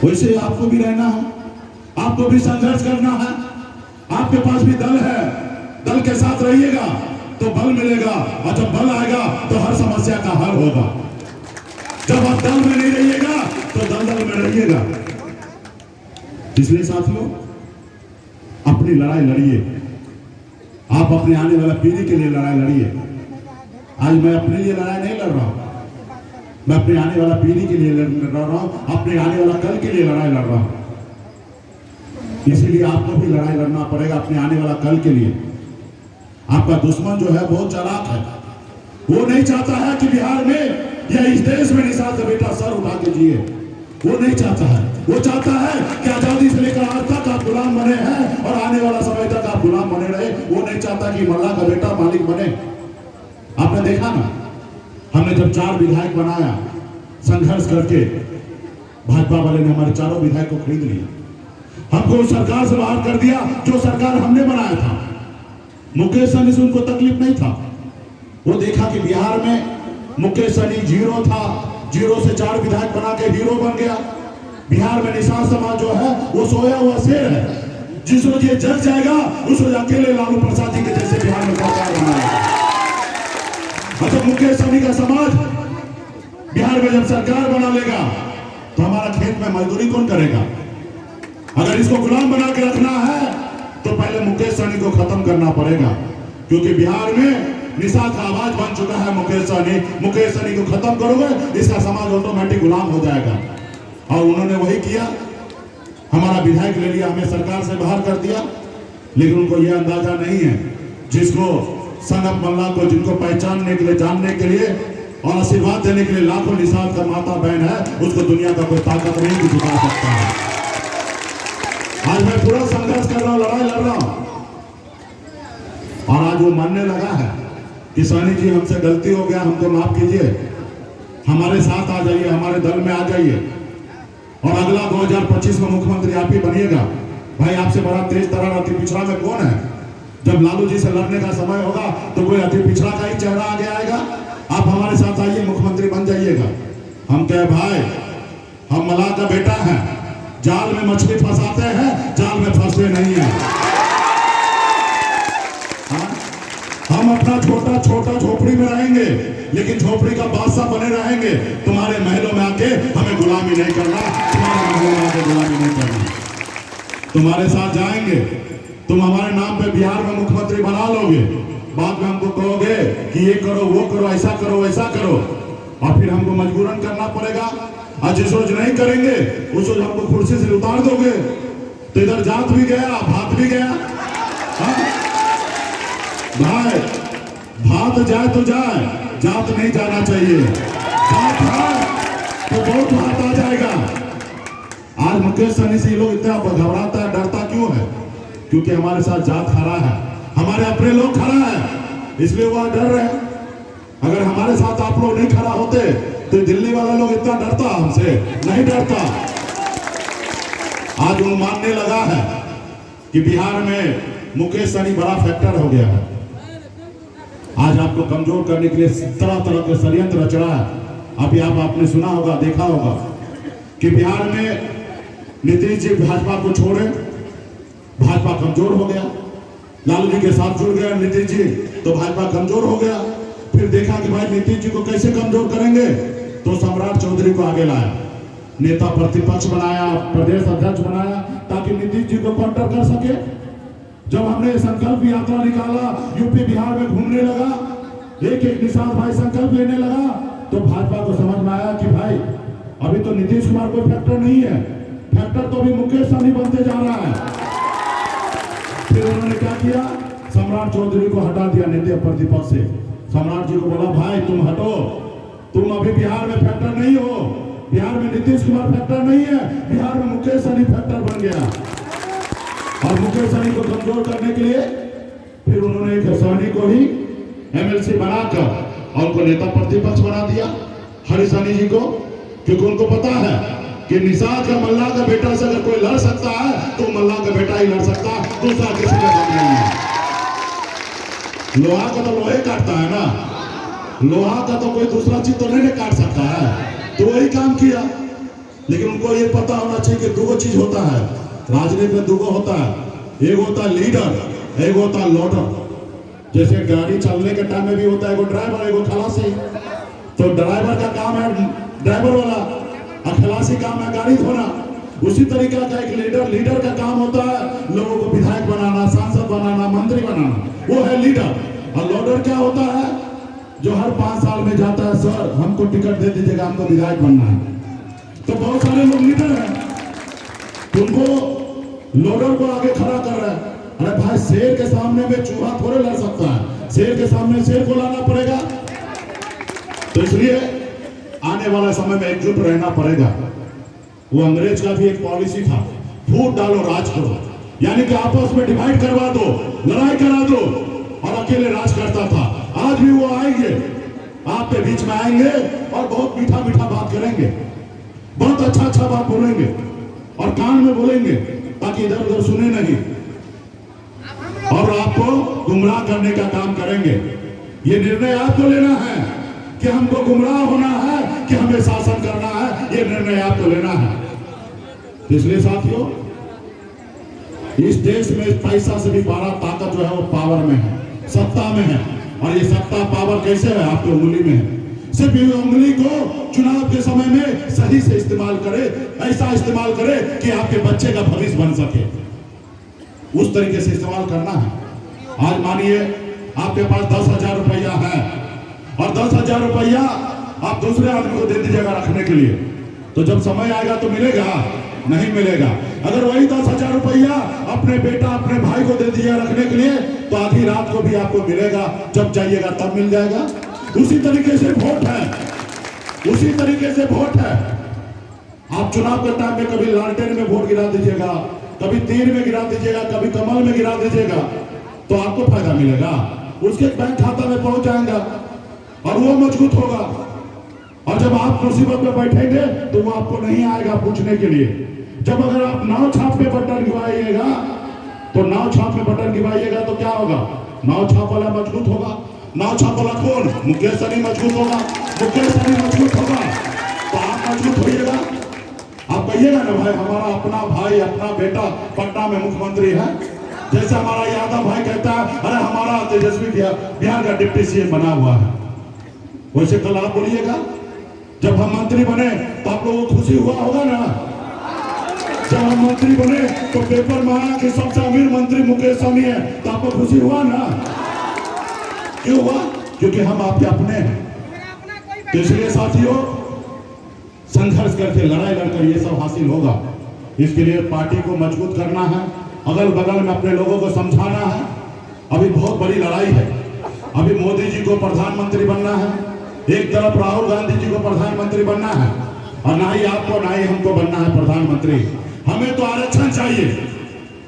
वैसे आपको भी रहना है, आपको भी संघर्ष करना है। आपके पास भी दल है, दल के साथ रहिएगा तो बल मिलेगा, और जब बल आएगा तो हर समस्या का हल होगा। जब आप दल में नहीं रहिएगा तो दलदल में रहिएगा। इसलिए साथियों, अपनी लड़ाई लड़िए। आप अपने आने वाला पीढ़ी के लिए लड़ाई लड़िए। आज मैं अपने लिए लड़ाई नहीं लड़ रहा हूं, मैं अपने आने वाला पीढ़ी के लिए लड़ रहा हूं, अपने आने वाला कल के लिए लड़ाई लड़ रहा हूं। इसीलिए आपको भी लड़ाई लड़ना पड़ेगा अपने आने वाला कल के लिए। आपका दुश्मन जो है बहुत चालाक है। वो नहीं चाहता है कि बिहार में या इस देश में निषाद का बेटा सर उठा के जिए। वो नहीं चाहता है। वो चाहता है कि आजादी से लेकर आज तक आप गुलाम बने हैं और आने वाला समय तक आप गुलाम बने रहे। वो नहीं चाहता कि मल्ला का बेटा मालिक बने। आपने देखा ना, हमने जब 4 विधायक बनाया, संघर्ष करके भाजपा वाले ने हमारे 4 विधायक को खरीद लिया, हमको सरकार से बाहर कर दिया जो सरकार हमने बनाया था। मुकेश सहनी से उनको तकलीफ नहीं था। वो देखा कि बिहार में मुकेश सहनी जीरो था, जीरो से 4 विधायक बना के हीरो बन गया। बिहार में निषाद समाज जो है वो सोया हुआ शेर है। जिस रोज ये जग जाएगा उस रोज अकेले लालू प्रसाद जी के जैसे बिहार में सरकार बनाएगा। जब मुकेश सहनी का समाज बिहार में जब सरकार बना लेगा तो हमारा खेत में मजदूरी कौन करेगा? अगर इसको गुलाम बना के रखना है तो पहले मुकेश सहनी को खत्म करना पड़ेगा, क्योंकि बिहार में निषाद का आवाज बन चुका है मुकेश सहनी। मुकेश सहनी को खत्म करोगे इसका समाज ऑटोमेटिक गुलाम हो जाएगा। और उन्होंने वही किया, हमारा विधायक ले लिया, हमें सरकार से बाहर कर दिया। लेकिन उनको यह अंदाजा नहीं है, जिसको सनम मल्ला को जिनको पहचानने के लिए, जानने के लिए और आशीर्वाद देने के लिए लाखों निषाद का माता बहन है, उसको दुनिया का कोई ताकत नहीं झुका सकता है। आज मैं पूरा संघर्ष कर रहा हूं, लड़ाई लड़ रहा हूं, और आज वो मानने लगा है कि सहनी जी हमसे गलती हो गया, हमको माफ कीजिए, हमारे साथ आ जाइए, हमारे दल में आ जाइए, और अगला 2025 में मुख्यमंत्री आप ही बनिएगा। भाई आपसे बड़ा तेज तर्रार अति पिछड़ा में कौन है? जब लालू जी से लड़ने का समय होगा तो कोई अति पिछड़ा का ही चेहरा आगे आएगा। आप हमारे साथ आइए, मुख्यमंत्री बन जाइएगा। हम कहे भाई, हम मल्लाह का बेटा है, जाल में मछली फंसाते हैं, जाल में फंसते नहीं है। हम अपना छोटा छोटा झोपड़ी में रहेंगे, लेकिन झोपड़ी का बादशाह बने रहेंगे। तुम्हारे महलों में आके हमें गुलामी नहीं करना, तुम्हारे महलों में आके गुलामी नहीं करना। तुम्हारे साथ जाएंगे, तुम हमारे नाम पे बिहार में मुख्यमंत्री बना लोगे, बाद में हमको कहोगे कि ये करो, वो करो, ऐसा करो, वैसा करो, और फिर हमको मजबूरन करना पड़ेगा। और जिस रोज नहीं करेंगे उस रोज हमको कुर्सी से उतार दोगे। तो इधर जात भी गया, भात भी गया। भाई, भात जाए तो जाए, जात नहीं जाना चाहिए। जात है तो बहुत भात आ जाएगा। आज मुकेश सहनी से लोग इतना घबराता है, डरता क्यों है? क्योंकि हमारे साथ जात खड़ा है, हमारे अपने लोग खड़ा है, इसलिए वह डर रहे हैं। अगर हमारे साथ आप लोग नहीं खड़ा होते तो दिल्ली वाला लोग इतना डरता, हमसे नहीं डरता। आज वो मानने लगा है कि बिहार में मुकेश सहनी बड़ा फैक्टर हो गया है। आज आपको कमजोर करने के लिए तरह तरह के षड्यंत्र रच रहा है। अभी आपने सुना होगा, देखा होगा कि बिहार में नीतीश जी भाजपा को छोड़े, भाजपा कमजोर हो गया। लालू जी के साथ जुड़ गया नीतीश जी तो भाजपा कमजोर हो गया। फिर देखा कि भाई नीतीश जी को कैसे कमजोर करेंगे, तो सम्राट चौधरी को आगे लाया, नेता प्रतिपक्ष बनाया, प्रदेश अध्यक्ष बनाया, ताकि नीतीश जी को काउंटर कर सके। जब हमने संकल्प यात्रा निकाला, यूपी बिहार में घूमने लगा, एक एक निषाद भाई संकल्प लेने लगा, तो भाजपा को समझ में आया कि भाई अभी तो नीतीश कुमार कोई फैक्टर नहीं है, फैक्टर तो अभी मुकेश सहनी बनते जा रहा है। फिर उन्होंने क्या किया, सम्राट चौधरी को हटा दिया नेता प्रतिपक्ष से। सम्राट जी को बोला भाई तुम हटो, तुम अभी बिहार में फैक्टर नहीं हो, बिहार में नीतीश कुमार फैक्टर नहीं है, बिहार में मुकेश सहनी फैक्टर बन गया। और मुकेश सहनी को कमजोर करने के लिए फिर उन्होंने एक सहनी को ही एमएलसी बनाकर और उनको नेता प्रतिपक्ष बना दिया, हरि सहनी जी को, क्योंकि उनको पता है कि निषाद का मल्ला का बेटा से अगर कोई लड़ सकता है तो मल्ला का बेटा ही लड़ सकता है, दूसरा किसी का काम नहीं है। लोहा का तो लोहे काटता है ना, लोहा का तो कोई दूसरा चीज तो नहीं काट सकता है। तो वही काम किया, लेकिन उनको ये पता होना चाहिए कि दो चीज होता है राजनीति में, दो होता है, एक होता है लीडर, एक होता है लोडर। जैसे गाड़ी चलने के टाइम में भी होता है एगो ड्राइवर एगो खलासी। तो ड्राइवर का काम है ड्राइवर वाला और खलासी काम है गाड़ी धोना। उसी तरीका का एक लीडर का काम होता है लोगों को विधायक बनाना, सांसद बनाना, मंत्री बनाना, वो है लीडर। और लोडर क्या होता है जो हर 5 साल में जाता है, सर हमको टिकट दे दीजिएगा, हमको विधायक बनना है। तो बहुत सारे लोग लीडर हैं, उनको लोडर को आगे खड़ा कर रहा है। अरे भाई शेर के सामने में चूहा थोड़े लड़ सकता है, शेर के सामने शेर को लाना पड़ेगा। तो इसलिए आने वाला समय में एकजुट रहना पड़ेगा। वो अंग्रेज का भी एक पॉलिसी था, फूट डालो राज करो, यानी कि आपस में डिवाइड करवा दो, लड़ाई करा दो और अकेले राज करता था। आज भी वो आएंगे, आपके बीच में आएंगे और बहुत मीठा मीठा बात करेंगे, बहुत अच्छा अच्छा बात बोलेंगे और कान में बोलेंगे ताकि इधर उधर सुने नहीं, और आपको गुमराह करने का काम करेंगे। ये निर्णय आपको लेना है कि हमको गुमराह होना है कि हमें शासन करना है, ये निर्णय आपको लेना है। तो इसलिए साथियों, इस देश में पैसा से भी बड़ा ताकत जो है वो पावर में है, सत्ता में है। और ये सत्ता पावर कैसे है? आपकी उंगली में है। सिर्फ ये उंगली को चुनाव के समय में सही से इस्तेमाल करे, ऐसा इस्तेमाल करे कि आपके बच्चे का भविष्य बन सके, उस तरीके से इस्तेमाल करना है। आज मानिए आपके पास 10,000 रुपया है और 10,000 रुपया आप दूसरे आदमी को दे दीजिएगा रखने के लिए, तो जब समय आएगा तो मिलेगा? नहीं मिलेगा। अगर वही 10,000 रुपया अपने बेटा अपने भाई को दे दीजिएगा रखने के लिए, तो आधी रात को भी आपको मिलेगा, जब चाहिएगा तब मिल जाएगा। उसी तरीके से वोट है, उसी तरीके से वोट है। आप चुनाव के टाइम में कभी लालटेन में वोट गिरा दीजिएगा, कभी तीर में गिरा दीजिएगा, कभी कमल में गिरा दीजिएगा, तो आपको फायदा मिलेगा, उसके बैंक खाता में पहुंच जाएगा और वो मजबूत होगा। और जब आप मुसीबत में बैठेंगे तो वो आपको नहीं आएगा पूछने के लिए। जब अगर आप नाव छाप पे बटन गिवाइएगा, तो नाव छाप में बटन गिवाइएगा तो क्या होगा? नाव छाप वाला मजबूत होगा। नाव छाप वाला कौन? मुकेश सहनी मजबूत होगा। मुकेश सहनी मजबूत होगा तो आप मजबूत होइएगा। आप कहिएगा ना भाई हमारा अपना भाई अपना बेटा पटना में मुख्यमंत्री है, जैसे हमारा यादव भाई कहता है अरे हमारा तेजस्वी बिहार का डिप्टी सीएम बना हुआ है, वैसे कल आप बोलिएगा जब हम मंत्री बने तो आप लोगों को खुशी हुआ होगा ना? जब हम मंत्री बने तो पेपर में आया कि सबसे अमीर मंत्री मुकेश सहनी है, तो आपको खुशी हुआ ना? क्यों हुआ? क्योंकि हम आपके अपने हैं। तो इसलिए साथियों, संघर्ष करके लड़ाई लड़कर ये सब हासिल होगा। इसके लिए पार्टी को मजबूत करना है, अगल बगल में अपने लोगों को समझाना है। अभी बहुत बड़ी लड़ाई है। अभी मोदी जी को प्रधानमंत्री बनना है, एक तरफ राहुल गांधी जी को प्रधानमंत्री बनना है, और ना ही आपको ना ही हमको बनना है प्रधानमंत्री। हमें तो आरक्षण चाहिए,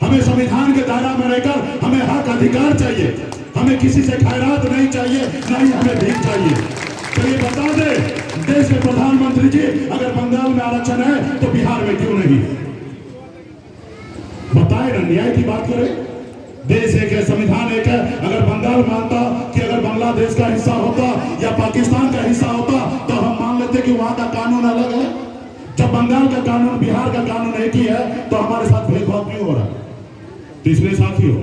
हमें संविधान के दायरा में रहकर हमें हक अधिकार चाहिए, हमें किसी से खैरात नहीं चाहिए, ना ही हमें भीख चाहिए। तो ये बता दे देश के प्रधानमंत्री जी, अगर बंगाल में आरक्षण है तो बिहार में क्यों नहीं? बताए ना, न्याय की बात करें। देश एक है, संविधान एक है। अगर बंगाल मानता कि अगर बांग्लादेश का हिस्सा होता या पाकिस्तान का हिस्सा होता तो हम मान लेते कि वहां का कानून अलग है। जब बंगाल का कानून बिहार का कानून एक ही है तो हमारे साथ भेदभाव क्यों हो रहा है? तो इसलिए साथियों,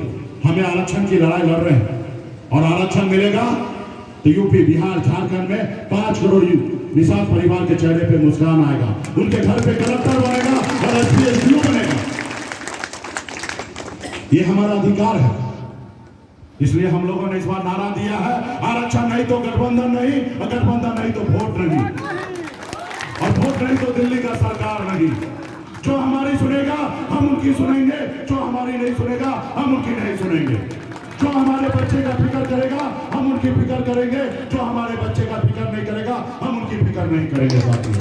हमें आरक्षण की लड़ाई लड़ रहे हैं, और आरक्षण मिलेगा तो यूपी बिहार झारखंड में 5 करोड़ निषाद परिवार के चेहरे पे मुस्कान आएगा, उनके घर पे कलेक्टर बनेगा और एसपी एसडीओ बनेगा। ये हमारा अधिकार है। इसलिए हम लोगों ने इस बार नारा दिया है, आरक्षण नहीं तो गठबंधन नहीं, गठबंधन नहीं तो वोट नहीं, और वोट नहीं तो दिल्ली का सरकार नहीं। जो हमारी सुनेगा हम उनकी सुनेंगे, जो हमारी नहीं सुनेगा हम उनकी नहीं सुनेंगे। जो हमारे बच्चे का फिक्र करेगा हम उनकी फिक्र करेंगे, जो हमारे बच्चे का फिक्र नहीं करेगा हम उनकी फिक्र नहीं करेंगे। साथियों,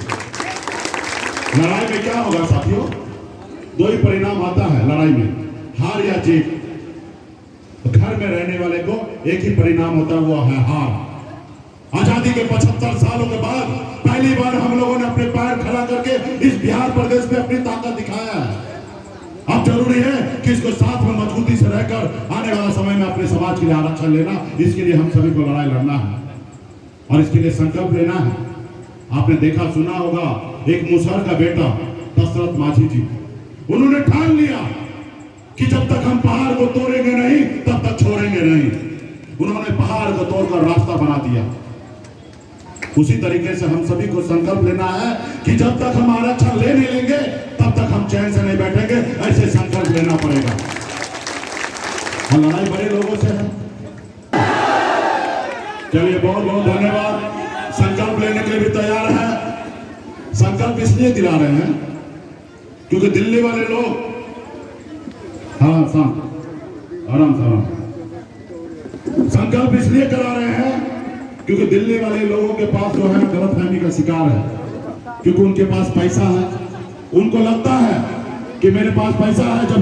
लड़ाई में क्या होगा साथियों? 2 ही परिणाम आता है लड़ाई में, हार या जीत। घर में रहने वाले को एक ही परिणाम होता है, वो है हार। आजादी के 75 सालों के बाद पहली बार हम लोगों ने अपने पैर खड़ा करके इस बिहार प्रदेश में अपनी ताकत दिखाया है। अब जरूरी है कि इसको साथ में मजबूती से रहकर आने वाला समय में अपने समाज के लिए आरक्षण लेना, इसके लिए हम सभी को लड़ाई लड़ना है और इसके लिए संकल्प लेना है। आपने देखा सुना होगा, एक मुसहर का बेटा दशरथ माझी जी, उन्होंने ठान लिया कि जब तक हम पहाड़ को तोड़ेंगे नहीं तब तक छोड़ेंगे नहीं। उन्होंने पहाड़ को तोड़कर रास्ता बना दिया। उसी तरीके से हम सभी को संकल्प लेना है कि जब तक हम आरक्षण ले नहीं लेंगे तब तक हम चैन से नहीं बैठेंगे। ऐसे संकल्प लेना पड़ेगा। और लड़ाई बड़े लोगों से है। चलिए, बहुत बहुत धन्यवाद। संकल्प लेने के लिए भी तैयार है। संकल्प इसलिए दिला रहे हैं क्योंकि दिल्ली वाले लोग, हाँ शांत आराम से आराम, संकल्प इसलिए करा रहे हैं क्योंकि दिल्ली वाले लोगों के पास जो है गलतफहमी का शिकार है, क्योंकि उनके पास पैसा है। उनको लगता है कि मेरे पास पैसा है, जब